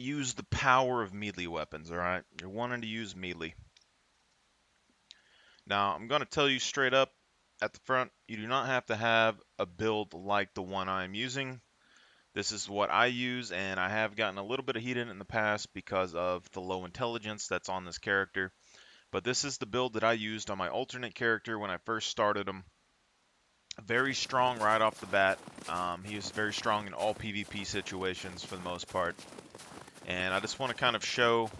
use the power of melee weapons, alright? You're wanting to use melee. Now, I'm going to tell you straight up at the front, you do not have to have a build like the one I'm using. This is what I use, and I have gotten a little bit of heat in it in the past because of the low intelligence that's on this character. But this is the build that I used on my alternate character when I first started him. Very strong right off the bat. He was very strong in all PvP situations for the most part. And I just want to kind of show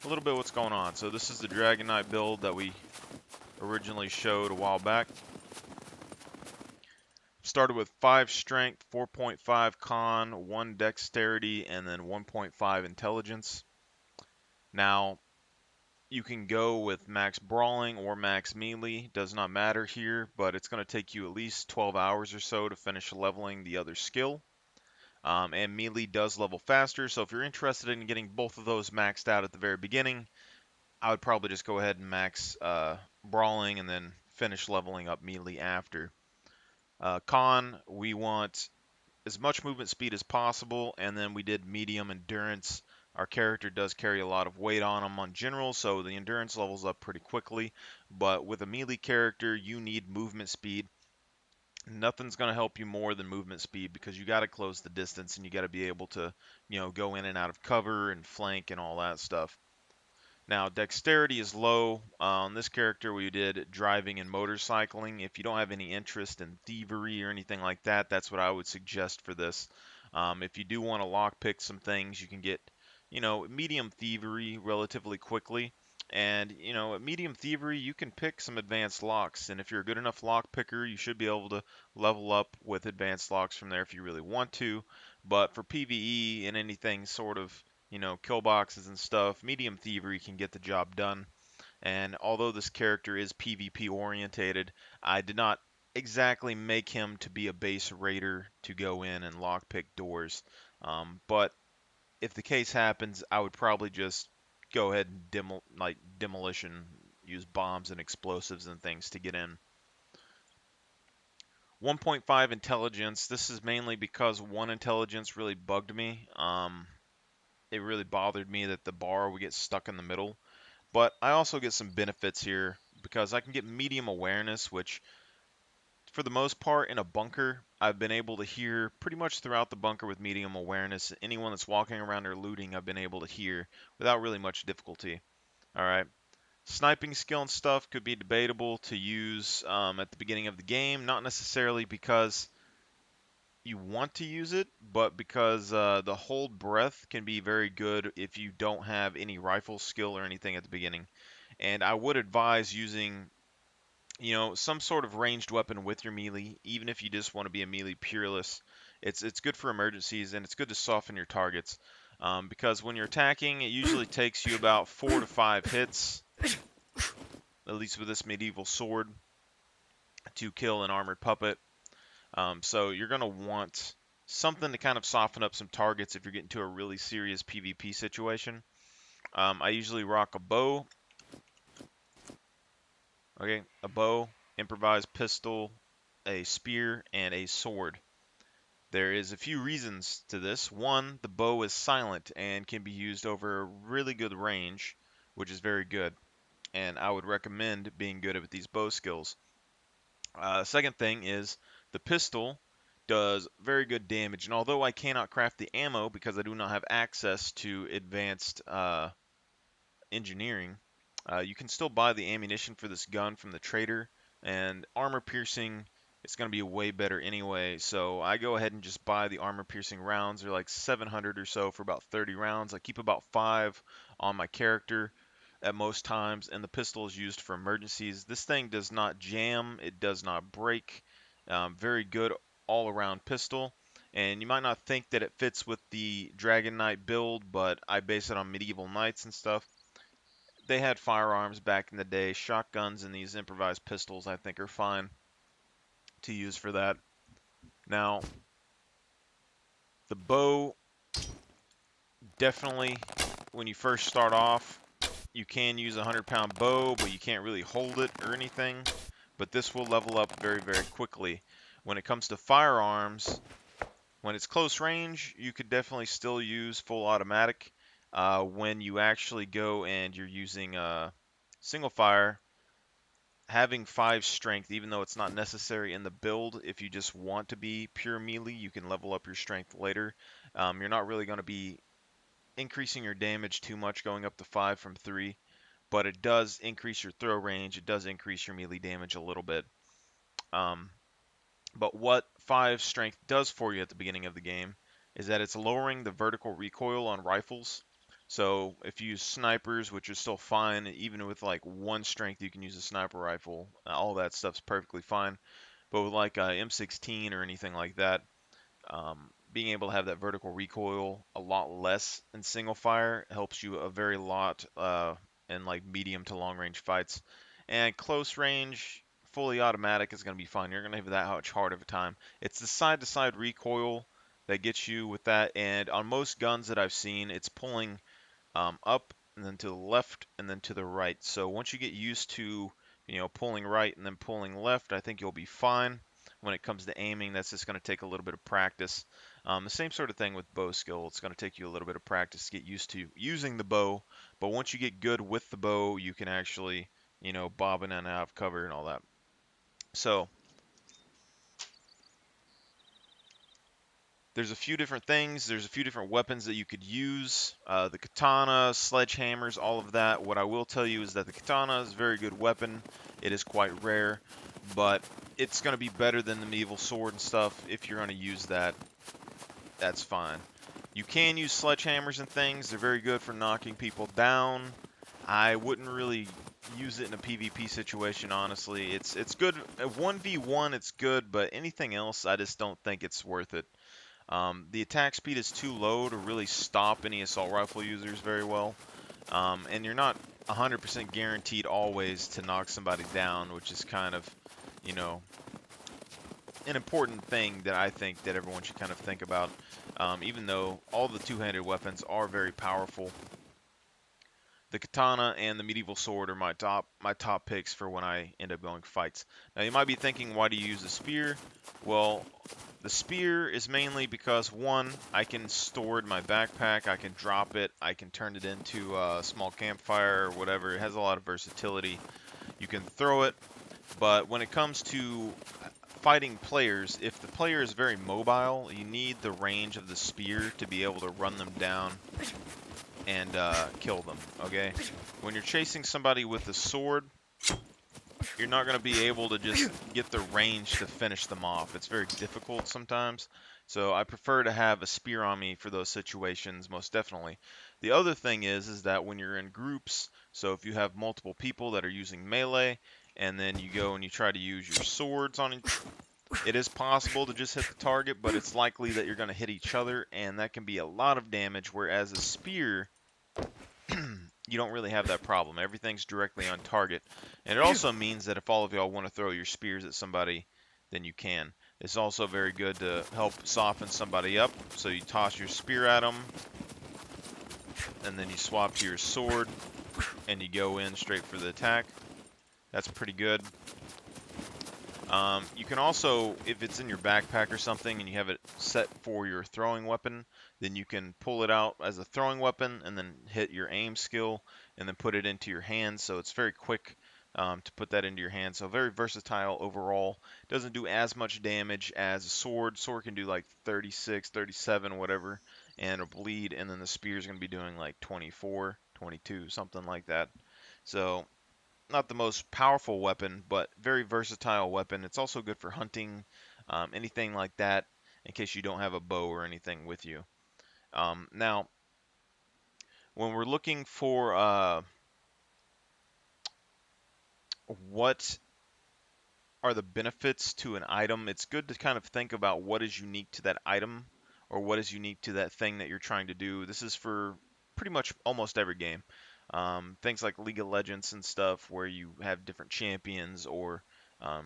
a little bit what's going on. So this is the Dragon Knight build that we originally showed a while back. Started with 5 strength, 4.5 con, 1 dexterity, and then 1.5 intelligence. Now, you can go with max brawling or max melee, does not matter here, but it's going to take you at least 12 hours or so to finish leveling the other skill. And melee does level faster, so if you're interested in getting both of those maxed out at the very beginning, I would probably just go ahead and max brawling and then finish leveling up melee after. Con, we want as much movement speed as possible, and then we did medium endurance. Our character does carry a lot of weight on him on general, so the endurance levels up pretty quickly. But with a melee character, you need movement speed. Nothing's going to help you more than movement speed because you got to close the distance and you got to be able to, go in and out of cover and flank and all that stuff. Now, dexterity is low. On this character, we did driving and motorcycling. If you don't have any interest in thievery or anything like that, that's what I would suggest for this. If you do want to lockpick some things, you can get, medium thievery relatively quickly. And, at medium thievery, you can pick some advanced locks. And if you're a good enough lock picker, you should be able to level up with advanced locks from there if you really want to. But for PvE and anything sort of kill boxes and stuff, medium thievery can get the job done. And although this character is PvP orientated, I did not exactly make him to be a base raider to go in and lockpick doors. But if the case happens, I would probably just go ahead and demolition, use bombs and explosives and things to get in. 1.5 intelligence. This is mainly because 1 intelligence really bugged me. It really bothered me that the bar would get stuck in the middle. But I also get some benefits here because I can get medium awareness, which for the most part in a bunker, I've been able to hear pretty much throughout the bunker with medium awareness. Anyone that's walking around or looting, I've been able to hear without really much difficulty. All right. Sniping skill and stuff could be debatable to use at the beginning of the game, not necessarily because you want to use it, but because the hold breath can be very good if you don't have any rifle skill or anything at the beginning. And I would advise using, some sort of ranged weapon with your melee, even if you just want to be a melee pureless. It's good for emergencies and it's good to soften your targets. Because when you're attacking, it usually takes you about 4 to 5 hits, at least with this medieval sword, to kill an armored puppet. So you're going to want something to kind of soften up some targets if you're getting to a really serious PvP situation. I usually rock a bow. Okay, a bow, improvised pistol, a spear, and a sword. There is a few reasons to this. One, the bow is silent and can be used over a really good range, which is very good. And I would recommend being good at these bow skills. Second thing is the pistol does very good damage, and although I cannot craft the ammo because I do not have access to advanced engineering, you can still buy the ammunition for this gun from the trader, and armor piercing is going to be way better anyway, so I go ahead and just buy the armor piercing rounds. They're like 700 or so for about 30 rounds. I keep about 5 on my character at most times, and the pistol is used for emergencies. This thing does not jam, it does not break. Very good all-around pistol. And you might not think that it fits with the Dragon Knight build, but I base it on medieval knights and stuff. They had firearms back in the day. Shotguns and these improvised pistols, I think, are fine to use for that. Now, the bow, definitely, when you first start off, you can use a 100-pound bow, but you can't really hold it or anything. But this will level up very, very quickly. When it comes to firearms, When it's close range, you could definitely still use full automatic. When you actually go and you're using single fire, having 5 strength, even though it's not necessary in the build, if you just want to be pure melee, you can level up your strength later. You're not really going to be increasing your damage too much going up to 5 from 3, but it does increase your throw range. It does increase your melee damage a little bit. Um, but what 5 strength does for you at the beginning of the game is that it's lowering the vertical recoil on rifles. So if you use snipers, which is still fine, even with like 1 strength, you can use a sniper rifle. All that stuff's perfectly fine. But with like a M16 or anything like that, being able to have that vertical recoil a lot less in single fire helps you a very lot in like medium to long range fights. And close range, fully automatic is going to be fine. You're going to have that much hard of a time. It's the side to side recoil that gets you with that. And on most guns that I've seen, it's pulling up and then to the left and then to the right. So once you get used to, pulling right and then pulling left, I think you'll be fine. When it comes to aiming, that's just going to take a little bit of practice. The same sort of thing with bow skill. It's going to take you a little bit of practice to get used to using the bow. But once you get good with the bow, you can actually, bob in and out of cover and all that. So there's a few different things. There's a few different weapons that you could use. The katana, sledgehammers, all of that. What I will tell you is that the katana is a very good weapon. It is quite rare, but it's going to be better than the medieval sword and stuff. If you're going to use that, that's fine. You can use sledgehammers and things. They're very good for knocking people down. I wouldn't really use it in a PvP situation, honestly. It's good. 1v1, it's good, but anything else, I just don't think it's worth it. The attack speed is too low to really stop any assault rifle users very well. And you're not 100% guaranteed always to knock somebody down, which is kind of, you know, an important thing that I think that everyone should kind of think about. Even though all the two-handed weapons are very powerful, the katana and the medieval sword are my top picks for when I end up going fights. Now you might be thinking, why do you use a spear? Well, the spear is mainly because, one, I can store it in my backpack, I can drop it, I can turn it into a small campfire or whatever. It has a lot of versatility. You can throw it, but when it comes to fighting players, if the player is very mobile, you need the range of the spear to be able to run them down and kill them, okay? When you're chasing somebody with a sword, you're not going to be able to just get the range to finish them off. It's very difficult sometimes. So I prefer to have a spear on me for those situations, most definitely. The other thing is that when you're in groups, so if you have multiple people that are using melee, and then you go and you try to use your swords on it, it is possible to just hit the target, but it's likely that you're going to hit each other, and that can be a lot of damage, whereas a spear, you don't really have that problem. Everything's directly on target. And it also means that if all of y'all want to throw your spears at somebody, then you can. It's also very good to help soften somebody up. So you toss your spear at them, and then you swap to your sword, and you go in straight for the attack. That's pretty good. You can also, if it's in your backpack or something and you have it set for your throwing weapon, then you can pull it out as a throwing weapon and then hit your aim skill and then put it into your hands. So it's very quick to put that into your hands. So very versatile overall. Doesn't do as much damage as a sword. Sword can do like 36, 37, whatever, and it'll bleed. And then the spear is going to be doing like 24, 22, something like that. So not the most powerful weapon, but very versatile weapon. It's also good for hunting, anything like that, in case you don't have a bow or anything with you. Now, when we're looking for what are the benefits to an item, it's good to kind of think about what is unique to that item or what is unique to that thing that you're trying to do. This is for pretty much almost every game. Things like League of Legends and stuff where you have different champions, or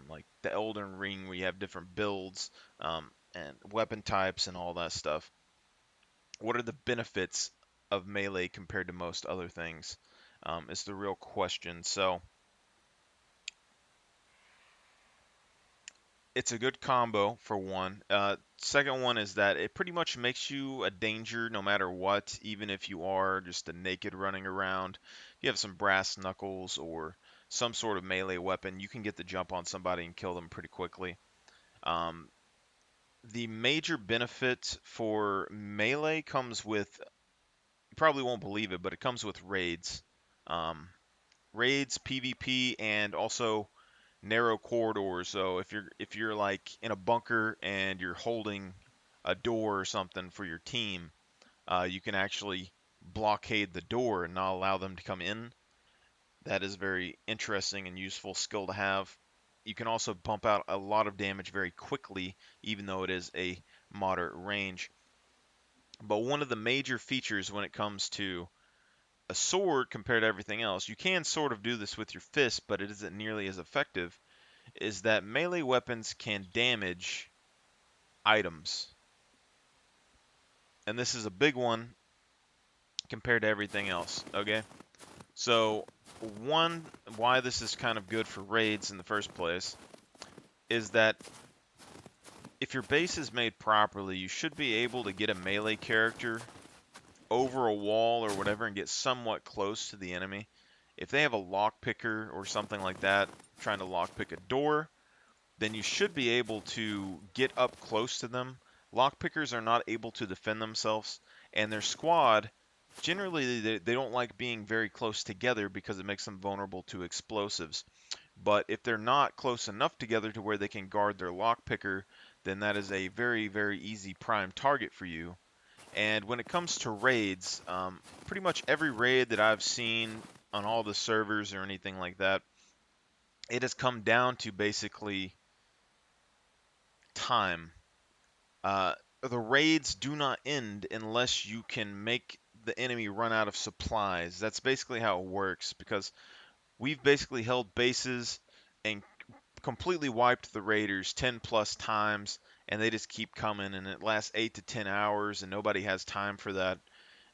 like the Elden Ring where you have different builds and weapon types and all that stuff. What are the benefits of melee compared to most other things? Is the real question. So It's a good combo for one. Second one is that it pretty much makes you a danger no matter what, even if you are just a naked running around. If you have some brass knuckles or some sort of melee weapon, you can get the jump on somebody and kill them pretty quickly. Um, the major benefit for melee comes with, you probably won't believe it, but it comes with raids. Um, Raids, PvP, and also narrow corridors. So if you're like in a bunker and you're holding a door or something for your team, you can actually blockade the door and not allow them to come in. That is very interesting and useful skill to have. You can also bump out a lot of damage very quickly, even though it is a moderate range. But one of the major features when it comes to a sword compared to everything else, you can sort of do this with your fist, but it isn't nearly as effective, is that melee weapons can damage items. And this is a big one compared to everything else, okay? So, one, why this is kind of good for raids in the first place is that if your base is made properly, you should be able to get a melee character over a wall or whatever and get somewhat close to the enemy. If they have a lockpicker or something like that, trying to lockpick a door, then you should be able to get up close to them. Lockpickers are not able to defend themselves, and their squad, generally, they don't like being very close together because it makes them vulnerable to explosives. But if they're not close enough together to where they can guard their lockpicker, then that is a very, very easy prime target for you. And when it comes to raids, pretty much every raid that I've seen on all the servers or anything like that, it has come down to basically time. Uh, the raids do not end unless you can make the enemy run out of supplies. That's basically how it works because we've basically held bases and completely wiped the raiders 10 plus times, and they just keep coming, and it lasts 8 to 10 hours, and nobody has time for that.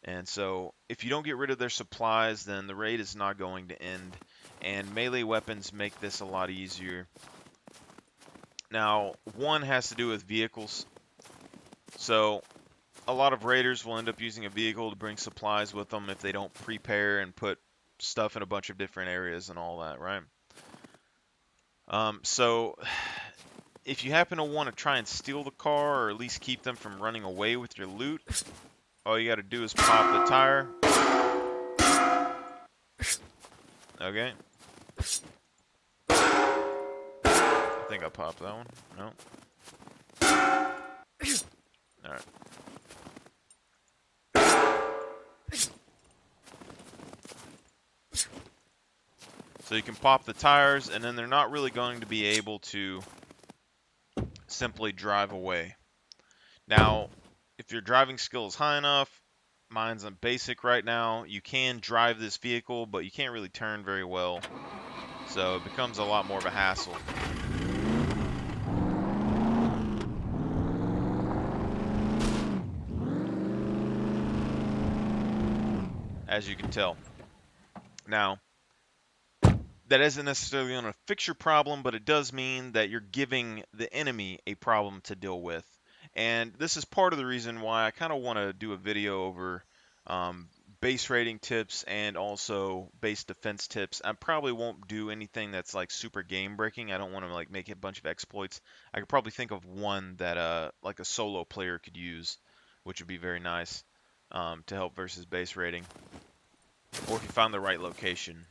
And so, if you don't get rid of their supplies, then the raid is not going to end. And melee weapons make this a lot easier. Now, one has to do with vehicles. So, a lot of raiders will end up using a vehicle to bring supplies with them if they don't prepare and put stuff in a bunch of different areas and all that, right? So, if you happen to want to try and steal the car or at least keep them from running away with your loot, all you got to do is pop the tire. Okay. I think I popped that one. No. Alright. So you can pop the tires, and then they're not really going to be able to simply drive away. Now, if your driving skill is high enough, mine's on basic right now, you can drive this vehicle, but you can't really turn very well. So it becomes a lot more of a hassle. As you can tell. Now, that isn't necessarily going to fix your problem, but it does mean that you're giving the enemy a problem to deal with. And this is part of the reason why I kind of want to do a video over base raiding tips and also base defense tips. I probably won't do anything that's like super game breaking. I don't want to like make a bunch of exploits. I could probably think of one that like a solo player could use, which would be very nice to help versus base raiding, or if you found the right location.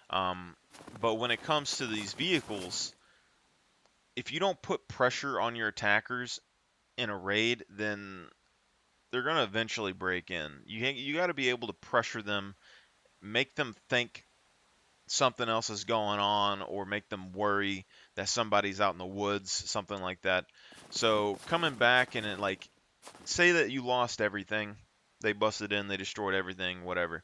But when it comes to these vehicles, if you don't put pressure on your attackers in a raid, then they're going to eventually break in. You got to be able to pressure them, make them think something else is going on, or make them worry that somebody's out in the woods, something like that. So coming back and it, like, say that you lost everything, they busted in, they destroyed everything, whatever.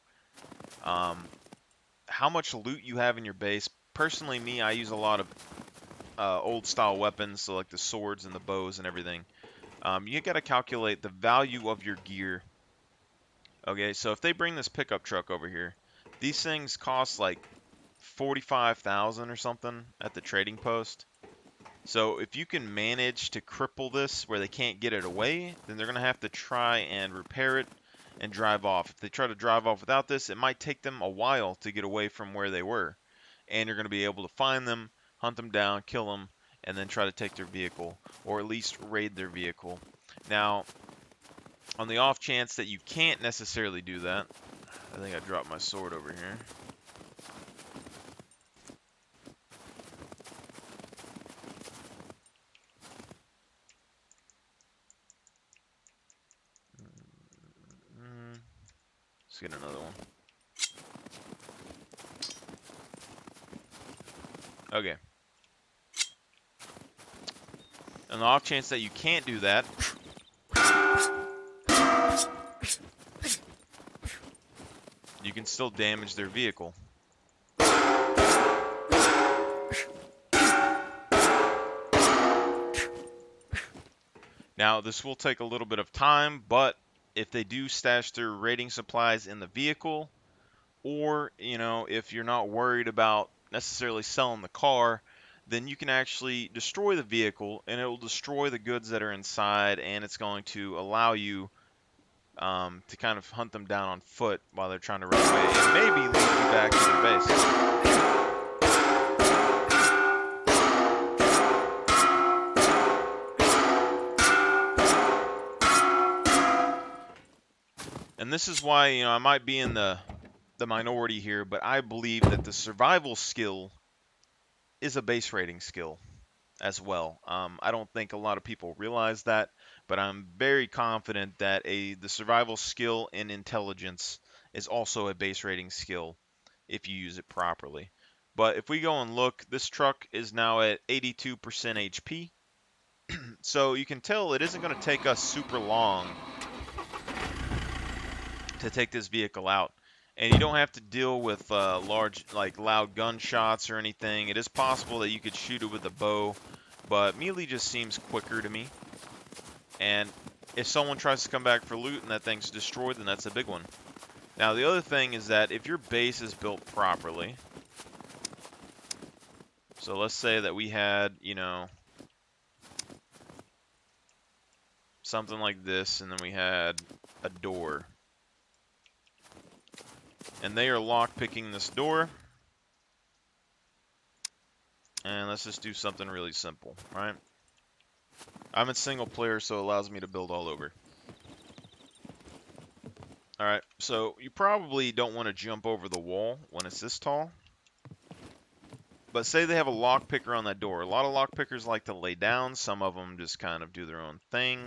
How much loot you have in your base? Personally, me, I use a lot of old style weapons, so like the swords and the bows and everything. You got to calculate the value of your gear. Okay, so if they bring this pickup truck over here, these things cost like 45,000 or something at the trading post. So if you can manage to cripple this where they can't get it away, then they're going to have to try and repair it and drive off. If they try to drive off without this, it might take them a while to get away from where they were. And you're going to be able to find them, hunt them down, kill them, and then try to take their vehicle, or at least raid their vehicle. Now, on the off chance that you can't necessarily do that, I think I dropped my sword over here. Let's get another one. Okay. On the off chance that you can't do that, you can still damage their vehicle. Now, this will take a little bit of time, but if they do stash their raiding supplies in the vehicle, or, if you're not worried about necessarily selling the car, then you can actually destroy the vehicle, and it will destroy the goods that are inside, and it's going to allow you to kind of hunt them down on foot while they're trying to run away, and maybe lead you back to their base. And this is why, I might be in the minority here, but I believe that the survival skill is a base rating skill as well. I don't think a lot of people realize that, but I'm very confident that the survival skill in intelligence is also a base rating skill if you use it properly. But if we go and look, this truck is now at 82% HP. So you can tell it isn't going to take us super long to take this vehicle out. And you don't have to deal with large, loud gunshots or anything. It is possible that you could shoot it with a bow, but melee just seems quicker to me. And if someone tries to come back for loot and that thing's destroyed, then that's a big one. Now, the other thing is that if your base is built properly, so let's say that we had, something like this, and then we had a door. And they are lockpicking this door. And let's just do something really simple, right? I'm in single player, so it allows me to build all over. Alright, so you probably don't want to jump over the wall when it's this tall. But say they have a lockpicker on that door. A lot of lockpickers like to lay down. Some of them just kind of do their own thing.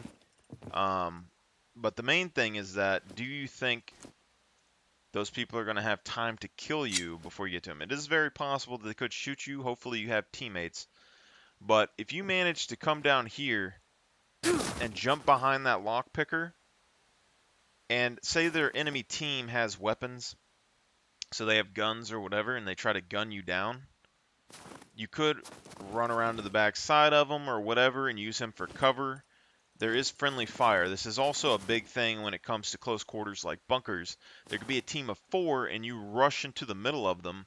But the main thing is that, do you think those people are going to have time to kill you before you get to them? It is very possible that they could shoot you. Hopefully you have teammates. But if you manage to come down here and jump behind that lockpicker, and say their enemy team has weapons, so they have guns or whatever, and they try to gun you down, you could run around to the back side of them or whatever and use him for cover. There is friendly fire. This is also a big thing when it comes to close quarters like bunkers. There could be a team of 4 and you rush into the middle of them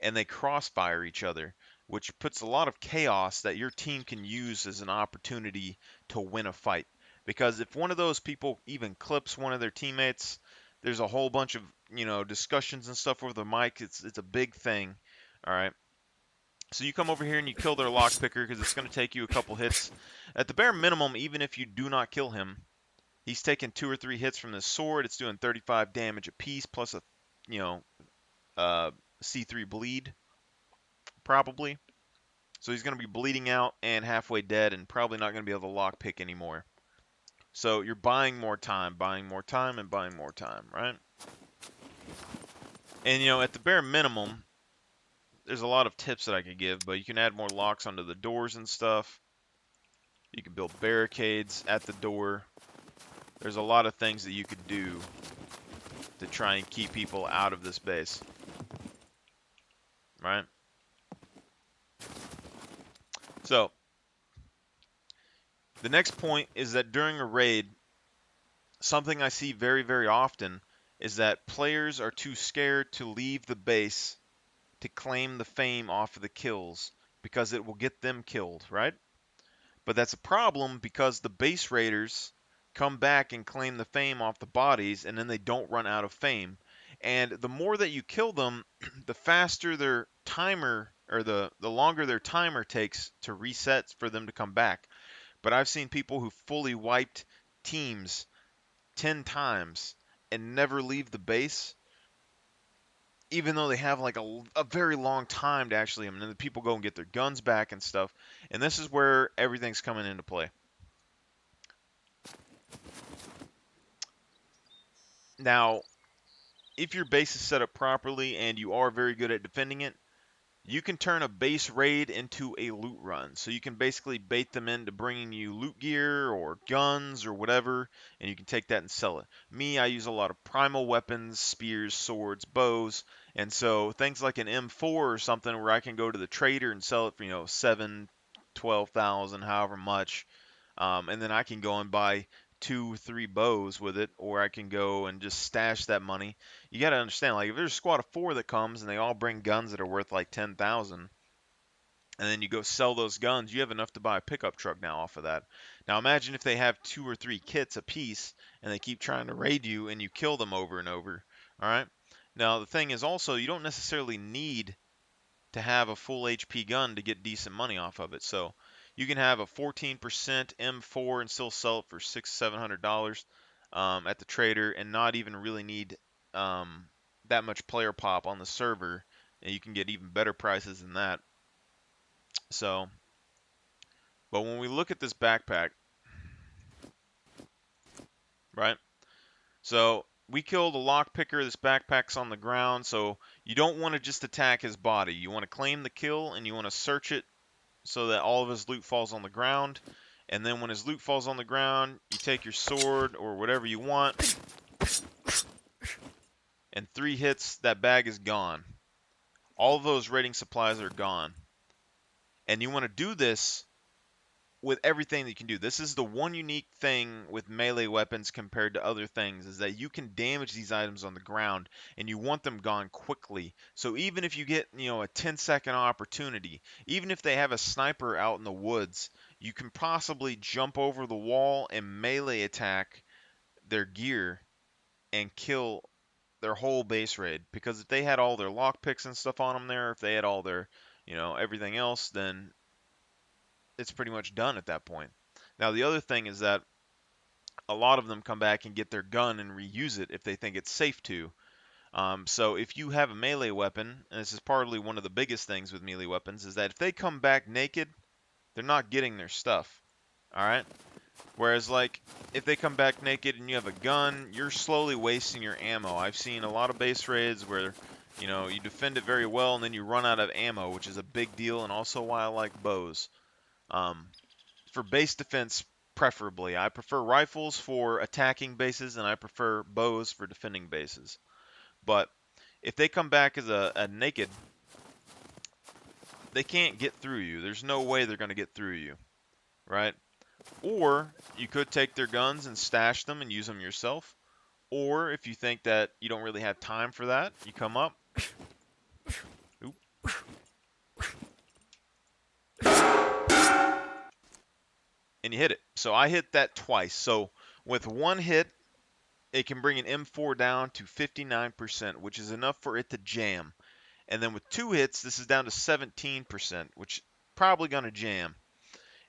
and they crossfire each other, which puts a lot of chaos that your team can use as an opportunity to win a fight. Because if one of those people even clips one of their teammates, there's a whole bunch of, discussions and stuff over the mic. It's a big thing. All right. So you come over here and you kill their lockpicker because it's going to take you a couple hits. At the bare minimum, even if you do not kill him, he's taking 2 or 3 hits from this sword. It's doing 35 damage a piece plus a, C3 bleed, probably. So he's going to be bleeding out and halfway dead and probably not going to be able to lockpick anymore. So you're buying more time, and buying more time, right? And, at the bare minimum, there's a lot of tips that I could give, but you can add more locks onto the doors and stuff. You can build barricades at the door. There's a lot of things that you could do to try and keep people out of this base. Right? So, the next point is that during a raid, something I see very, very often is that players are too scared to leave the base to claim the fame off of the kills because it will get them killed, right? But that's a problem because the base raiders come back and claim the fame off the bodies, and then they don't run out of fame. And the more that you kill them, the faster their timer, or the longer their timer takes to reset for them to come back. But I've seen people who fully wiped teams 10 times and never leave the base, even though they have like a very long time to actually, I mean, the people go and get their guns back and stuff. And this is where everything's coming into play. Now, if your base is set up properly and you are very good at defending it, you can turn a base raid into a loot run. So you can basically bait them into bringing you loot gear or guns or whatever, and you can take that and sell it. Me, I use a lot of primal weapons, spears, swords, bows, and so things like an M4 or something where I can go to the trader and sell it for, 7, 12,000, however much, and then I can go and buy 2, 3 bows with it, or I can go and just stash that money. You got to understand, like if there's a squad of 4 that comes and they all bring guns that are worth like 10,000, and then you go sell those guns, you have enough to buy a pickup truck now off of that. Now imagine if they have 2 or 3 kits a piece and they keep trying to raid you and you kill them over and over. All right. Now the thing is also you don't necessarily need to have a full HP gun to get decent money off of it. So you can have a 14% M4 and still sell it for $600-700 at the trader, and not even really need that much player pop on the server, and you can get even better prices than that. So, but when we look at this backpack, right? So we killed a lockpicker. This backpack's on the ground, so you don't want to just attack his body. You want to claim the kill, and you want to search it so that all of his loot falls on the ground. And then when his loot falls on the ground, you take your sword or whatever you want, and 3 hits, that bag is gone. All of those raiding supplies are gone. And you want to do this with everything that you can do. This is the one unique thing with melee weapons compared to other things, is that you can damage these items on the ground and you want them gone quickly. So even if you get, a 10-second opportunity, even if they have a sniper out in the woods, you can possibly jump over the wall and melee attack their gear and kill their whole base raid. Because if they had all their lockpicks and stuff on them there, if they had all their, everything else, then it's pretty much done at that point. Now, the other thing is that a lot of them come back and get their gun and reuse it if they think it's safe to. So if you have a melee weapon, and this is partly one of the biggest things with melee weapons, is that if they come back naked, they're not getting their stuff. All right? Whereas, like, if they come back naked and you have a gun, you're slowly wasting your ammo. I've seen a lot of base raids where, you defend it very well and then you run out of ammo, which is a big deal, and also why I like bows. For base defense, preferably. I prefer rifles for attacking bases, and I prefer bows for defending bases. But if they come back as a naked, they can't get through you. There's no way they're going to get through you, right? Or you could take their guns and stash them and use them yourself. Or if you think that you don't really have time for that, you come up. Oop. And you hit it. So I hit that twice. So with one hit, it can bring an M4 down to 59%, which is enough for it to jam. And then with 2 hits, this is down to 17%, which probably going to jam.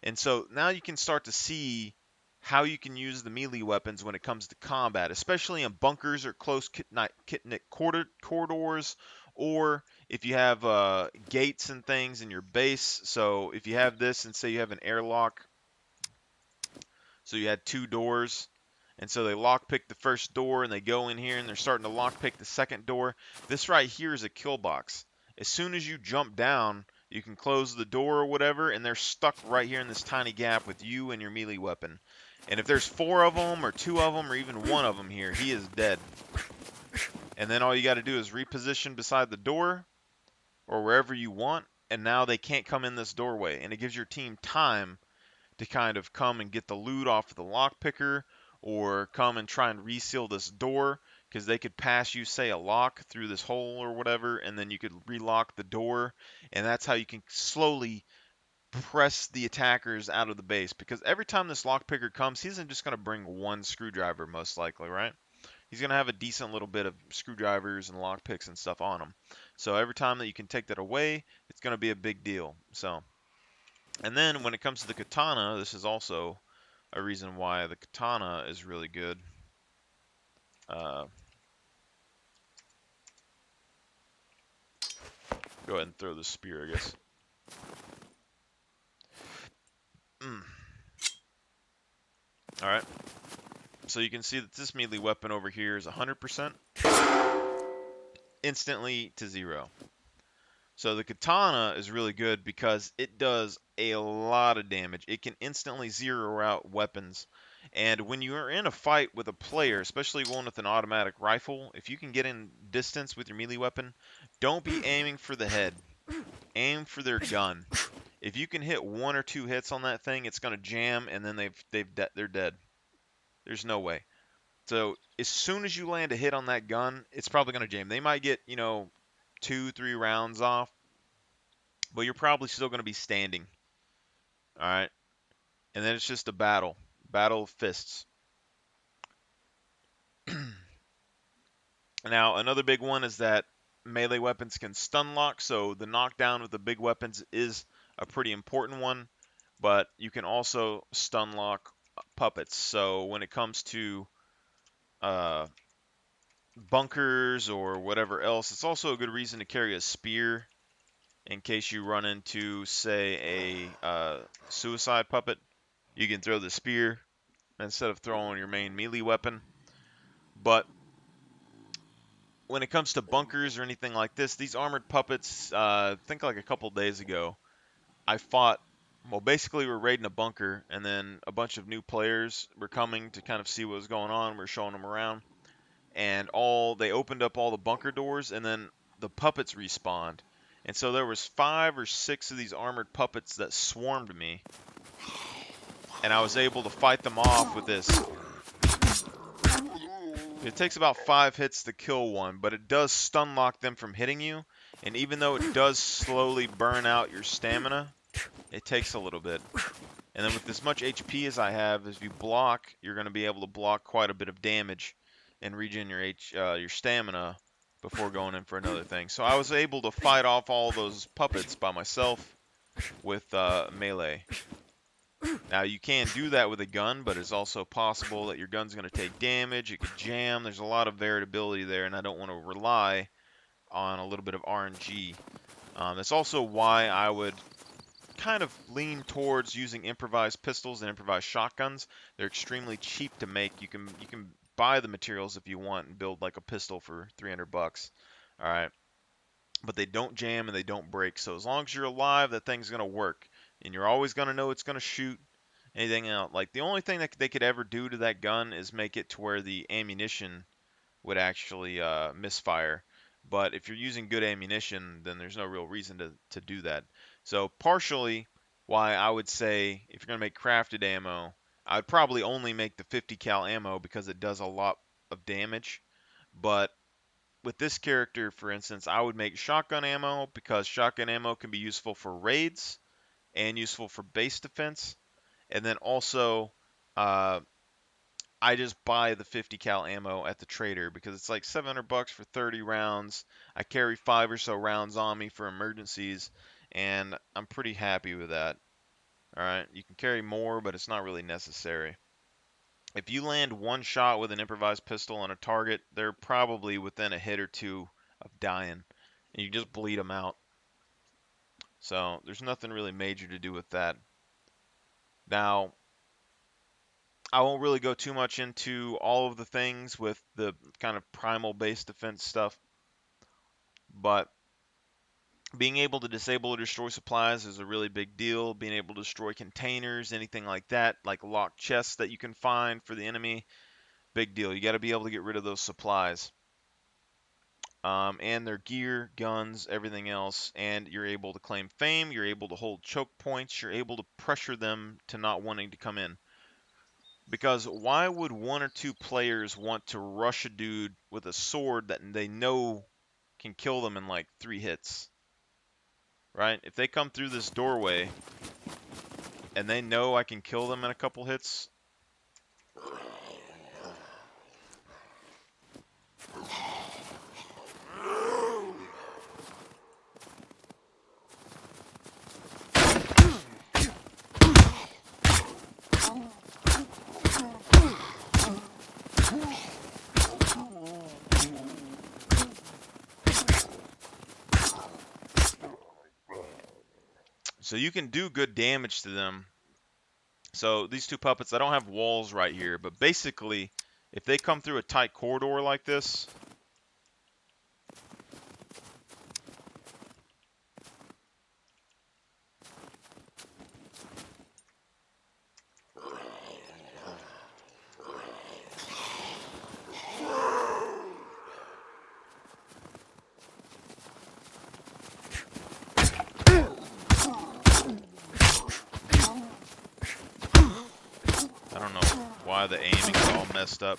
And so now you can start to see how you can use the melee weapons when it comes to combat, especially in bunkers or close kit-knit corridors, or if you have gates and things in your base. So if you have this and say you have an airlock, so you had 2 doors, and so they lockpick the first door and they go in here and they're starting to lockpick the second door. This right here is a kill box. As soon as you jump down, you can close the door or whatever, and they're stuck right here in this tiny gap with you and your melee weapon. And if there's 4 of them or 2 of them or even 1 of them here, he is dead. And then all you got to do is reposition beside the door or wherever you want, and now they can't come in this doorway. And it gives your team time to kind of come and get the loot off of the lockpicker, or come and try and reseal this door, because they could pass you, say, a lock through this hole or whatever, and then you could relock the door, and that's how you can slowly press the attackers out of the base, because every time this lockpicker comes, he isn't just going to bring one screwdriver, most likely, right? He's going to have a decent little bit of screwdrivers and lockpicks and stuff on him. So every time that you can take that away, it's going to be a big deal. So, and then when it comes to the katana, this is also a reason why the katana is really good. Go ahead and throw the spear, I guess. Alright. So you can see that this melee weapon over here is 100%. Instantly to 0. So the katana is really good because it does a lot of damage. It can instantly zero out weapons. And when you are in a fight with a player, especially one with an automatic rifle, if you can get in distance with your melee weapon, don't be aiming for the head. Aim for their gun. If you can hit 1 or 2 hits on that thing, it's going to jam, and then they're dead. There's no way. So as soon as you land a hit on that gun, it's probably going to jam. They might get, 2, 3 rounds off, but you're probably still going to be standing. All right. And then it's just a battle of fists. Now, another big one is that melee weapons can stun lock, so the knockdown with the big weapons is a pretty important one, but you can also stun lock puppets. So when it comes to bunkers or whatever else, it's also a good reason to carry a spear in case you run into, say, a suicide puppet. You can throw the spear instead of throwing your main melee weapon. But when it comes to bunkers or anything like this, these armored puppets, I think like a couple days ago, I fought, well, basically we're raiding a bunker, and then a bunch of new players were coming to kind of see what was going on. We're showing them around, and they opened up all the bunker doors, and then the puppets respawned. And so there was 5 or 6 of these armored puppets that swarmed me, and I was able to fight them off with this. It takes about 5 hits to kill one, but it does stun lock them from hitting you, and even though it does slowly burn out your stamina, it takes a little bit. And then with as much HP as I have, if you block, you're going to be able to block quite a bit of damage and regen your stamina before going in for another thing. So I was able to fight off all those puppets by myself with melee. Now, you can do that with a gun, but it's also possible that your gun's going to take damage, it could jam, there's a lot of variability there, and I don't want to rely on a little bit of RNG. That's also why I would kind of lean towards using improvised pistols and improvised shotguns. They're extremely cheap to make. You can buy the materials if you want and build like a pistol for 300 bucks. All right. But they don't jam and they don't break. So as long as you're alive, that thing's going to work. And you're always going to know it's going to shoot. Anything else? Like, the only thing that they could ever do to that gun is make it to where the ammunition would actually misfire. But if you're using good ammunition, then there's no real reason to do that. So partially why I would say if you're going to make crafted ammo, I would probably only make the 50 cal ammo because it does a lot of damage. But with this character, for instance, I would make shotgun ammo because shotgun ammo can be useful for raids and useful for base defense. And then also, I just buy the 50 cal ammo at the trader because it's like 700 bucks for 30 rounds. I carry 5 or so rounds on me for emergencies, and I'm pretty happy with that. All right, you can carry more, but it's not really necessary. If you land one shot with an improvised pistol on a target, they're probably within a hit or two of dying, and you just bleed them out. So there's nothing really major to do with that. Now, I won't really go too much into all of the things with the kind of primal base defense stuff, but being able to disable or destroy supplies is a really big deal. Being able to destroy containers, anything like that, like locked chests that you can find for the enemy, big deal. You got to be able to get rid of those supplies. And their gear, guns, everything else, and you're able to claim fame, you're able to hold choke points, you're able to pressure them to not wanting to come in. Because why would 1 or 2 players want to rush a dude with a sword that they know can kill them in like 3 hits? Right? If they come through this doorway and they know I can kill them in a couple hits. So you can do good damage to them. So these two puppets, I don't have walls right here, but basically, if they come through a tight corridor like this, I don't know why the aiming is all messed up.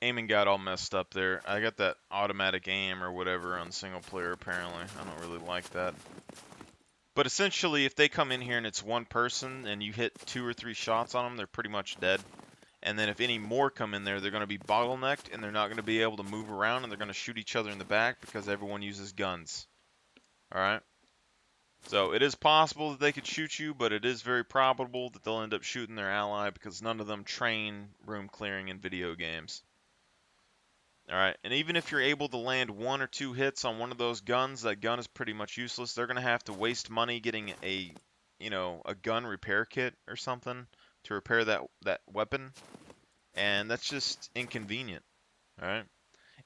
Aiming got all messed up there. I got that automatic aim or whatever on single player apparently. I don't really like that. But essentially, if they come in here and it's one person and you hit 2 or 3 shots on them, they're pretty much dead. And then if any more come in there, they're going to be bottlenecked and they're not going to be able to move around and they're going to shoot each other in the back because everyone uses guns. Alright? So it is possible that they could shoot you, but it is very probable that they'll end up shooting their ally because none of them train room clearing in video games. Alright, and even if you're able to land 1 or 2 hits on one of those guns, that gun is pretty much useless. They're going to have to waste money getting a gun repair kit or something to repair that weapon, and that's just inconvenient. Alright,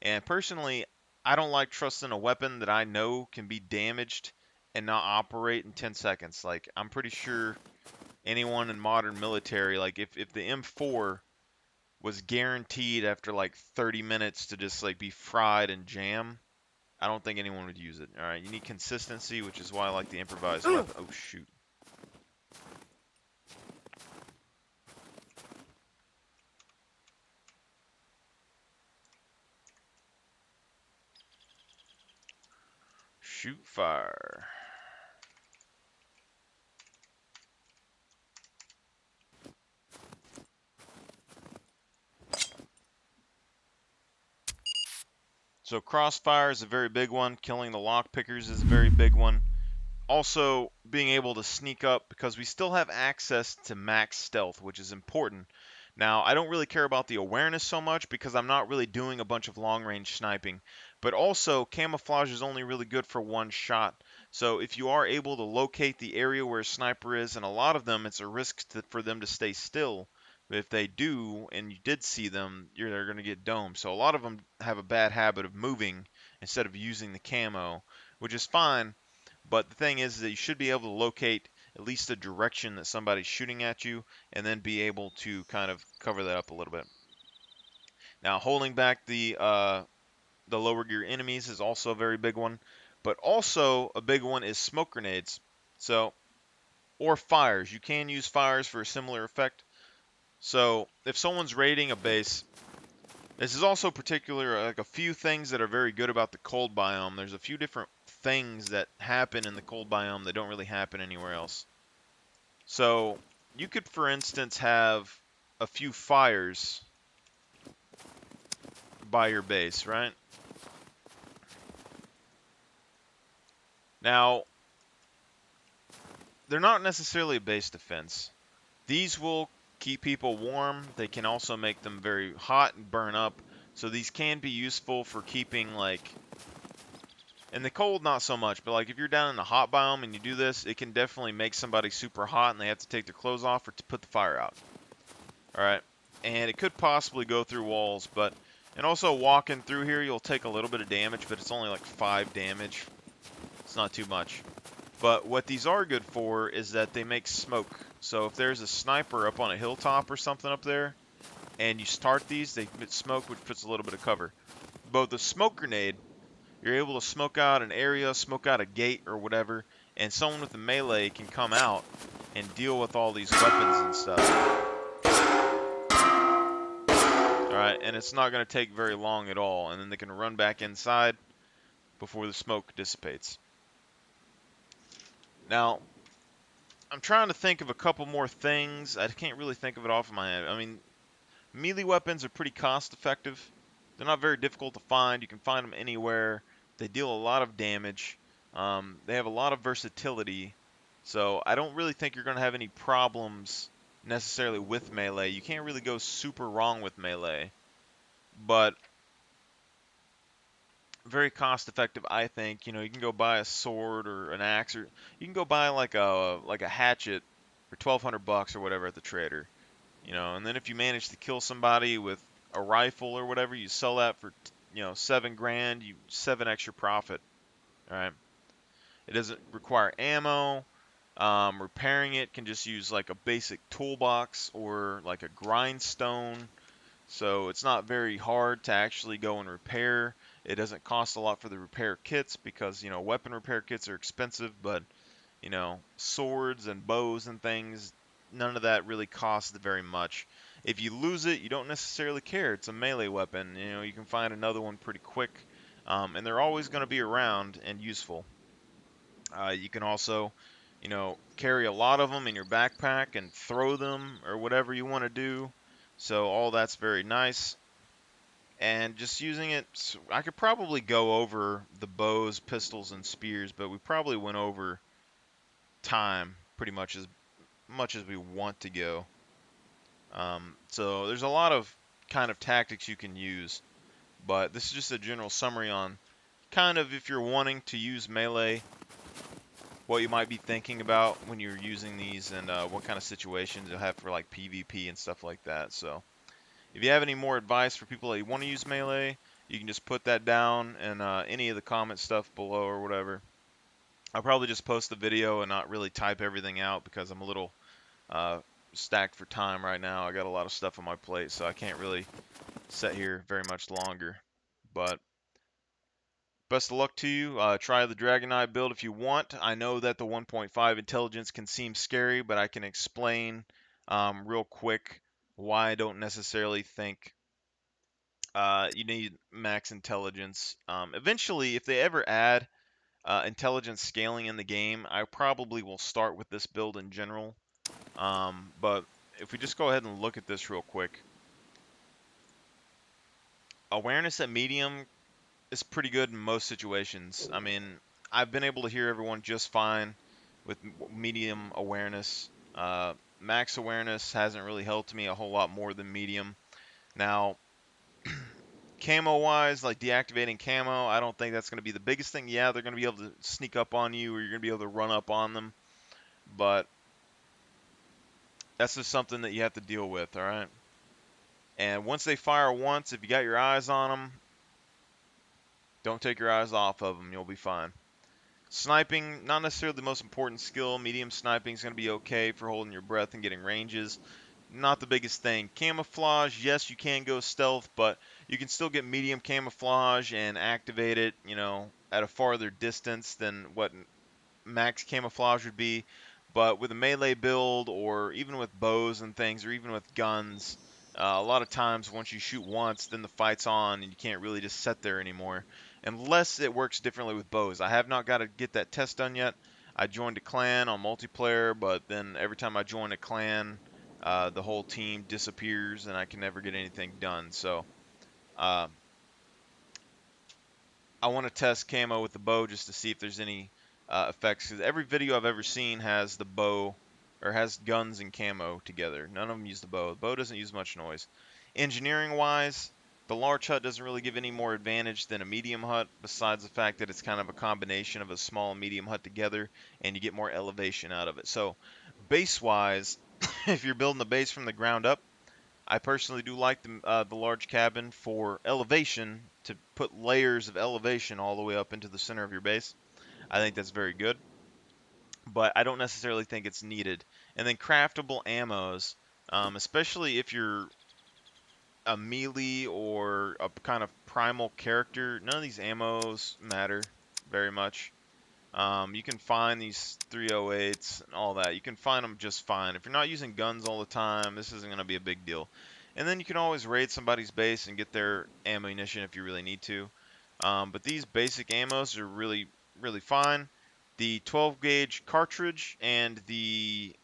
and personally, I don't like trusting a weapon that I know can be damaged and not operate in 10 seconds. Like, I'm pretty sure anyone in modern military, like if the M4 was guaranteed after like 30 minutes to just like be fried and jam, I don't think anyone would use it. All right, you need consistency, which is why I like the improvised weapon. Oh shoot. Shoot fire. So crossfire is a very big one. Killing the lockpickers is a very big one. Also, being able to sneak up because we still have access to max stealth, which is important. Now, I don't really care about the awareness so much because I'm not really doing a bunch of long-range sniping. But also, camouflage is only really good for one shot. So if you are able to locate the area where a sniper is, and a lot of them, it's a risk for them to stay still. But if they do, and you did see them, they're going to get domed. So a lot of them have a bad habit of moving instead of using the camo, which is fine. But the thing is that you should be able to locate at least the direction that somebody's shooting at you and then be able to kind of cover that up a little bit. Now, holding back the lower gear enemies is also a very big one. But also a big one is smoke grenades. So, or fires. You can use fires for a similar effect. So, if someone's raiding a base, this is also particular, like a few things that are very good about the cold biome. There's a few different things that happen in the cold biome that don't really happen anywhere else. So you could, for instance, have a few fires by your base, right? Now, they're not necessarily a base defense. These will keep people warm. They can also make them very hot and burn up. So these can be useful for keeping, like, in the cold, not so much, but like if you're down in the hot biome and you do this, it can definitely make somebody super hot and they have to take their clothes off or to put the fire out. Alright, and it could possibly go through walls, but, and also walking through here, you'll take a little bit of damage, but it's only like 5 damage. It's not too much. But what these are good for is that they make smoke. So if there's a sniper up on a hilltop or something up there, and you start these, they emit smoke, which puts a little bit of cover. But the smoke grenade, you're able to smoke out an area, smoke out a gate or whatever, and someone with a melee can come out and deal with all these weapons and stuff. Alright, and it's not going to take very long at all, and then they can run back inside before the smoke dissipates. Now, I'm trying to think of a couple more things. I can't really think of it off of my head. I mean, melee weapons are pretty cost effective. They're not very difficult to find. You can find them anywhere. They deal a lot of damage. They have a lot of versatility. So I don't really think you're going to have any problems necessarily with melee. You can't really go super wrong with melee. But very cost effective, I think. You know, you can go buy a sword or an axe, or you can go buy like a hatchet for 1,200 bucks or whatever at the trader. You know, and then if you manage to kill somebody with a rifle or whatever, you sell that for 7 grand, you 7 extra profit. All right. It doesn't require ammo. Repairing it can just use like a basic toolbox or like a grindstone. So it's not very hard to actually go and repair. It doesn't cost a lot for the repair kits because, weapon repair kits are expensive, but, swords and bows and things, none of that really costs very much. If you lose it, you don't necessarily care. It's a melee weapon. You can find another one pretty quick, and they're always going to be around and useful. You can also, carry a lot of them in your backpack and throw them or whatever you want to do. So all that's very nice. And just using it, I could probably go over the bows, pistols, and spears, but we probably went over time pretty much as we want to go. So there's a lot of kind of tactics you can use, but this is just a general summary on kind of if you're wanting to use melee, what you might be thinking about when you're using these, and what kind of situations you'll have for like PvP and stuff like that. So if you have any more advice for people that want to use melee, you can just put that down in any of the comment stuff below or whatever. I'll probably just post the video and not really type everything out because I'm a little uh, stacked for time right now. I got a lot of stuff on my plate, so I can't really sit here very much longer. But best of luck to you. Try the dragonknight build if you want. I know that the 1.5 intelligence can seem scary, but I can explain real quick why I don't necessarily think you need max intelligence. Eventually, if they ever add intelligence scaling in the game, I probably will start with this build in general. But if we just go ahead and look at this real quick, awareness at medium is pretty good in most situations. I mean, I've been able to hear everyone just fine with medium awareness. Max awareness hasn't really helped me a whole lot more than medium. Now, camo wise, like deactivating camo, I don't think that's going to be the biggest thing. Yeah, they're going to be able to sneak up on you, or you're going to be able to run up on them, but that's just something that you have to deal with, all right? And once they fire once, if you got your eyes on them, don't take your eyes off of them. You'll be fine. Sniping, not necessarily the most important skill. Medium sniping is going to be okay for holding your breath and getting ranges. Not the biggest thing. Camouflage, yes, you can go stealth, but you can still get medium camouflage and activate it, at a farther distance than what max camouflage would be. But with a melee build, or even with bows and things, or even with guns, a lot of times once you shoot once, then the fight's on, and you can't really just sit there anymore. Unless it works differently with bows. I have not got to get that test done yet. I joined a clan on multiplayer, but then every time I join a clan, the whole team disappears, and I can never get anything done. So uh, I want to test camo with the bow just to see if there's any effects. Because every video I've ever seen has the bow, or has guns and camo together. None of them use the bow. The bow doesn't use much noise. Engineering-wise, the large hut doesn't really give any more advantage than a medium hut, besides the fact that it's kind of a combination of a small and medium hut together, and you get more elevation out of it. So base-wise, if you're building the base from the ground up, I personally do like the large cabin for elevation, to put layers of elevation all the way up into the center of your base. I think that's very good, but I don't necessarily think it's needed. And then craftable ammos, especially if you're a melee or a kind of primal character, none of these ammos matter very much. You can find these 308s and all that. You can find them just fine. If you're not using guns all the time, this isn't going to be a big deal. And then you can always raid somebody's base and get their ammunition if you really need to. But these basic ammos are really, really fine. The 12 gauge cartridge and the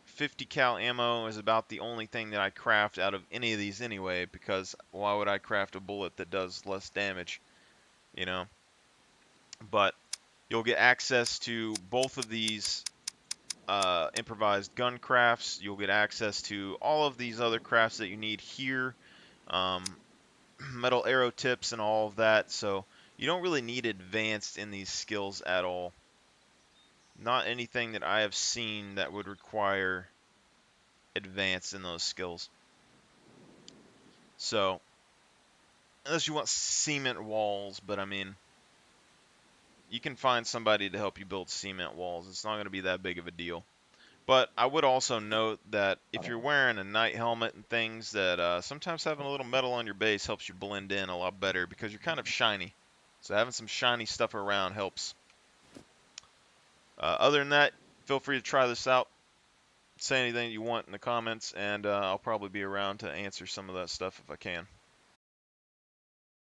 50 cal ammo is about the only thing that I craft out of any of these anyway, because why would I craft a bullet that does less damage, you know? But you'll get access to both of these improvised gun crafts. You'll get access to all of these other crafts that you need here, um, metal arrow tips and all of that. So you don't really need advanced in these skills at all. Not anything that I have seen that would require advanced in those skills. So unless you want cement walls, but I mean, you can find somebody to help you build cement walls. It's not going to be that big of a deal. But I would also note that if you're wearing a knight helmet and things, that sometimes having a little metal on your base helps you blend in a lot better because you're kind of shiny. So having some shiny stuff around helps. Other than that, feel free to try this out. Say anything you want in the comments, and I'll probably be around to answer some of that stuff if I can.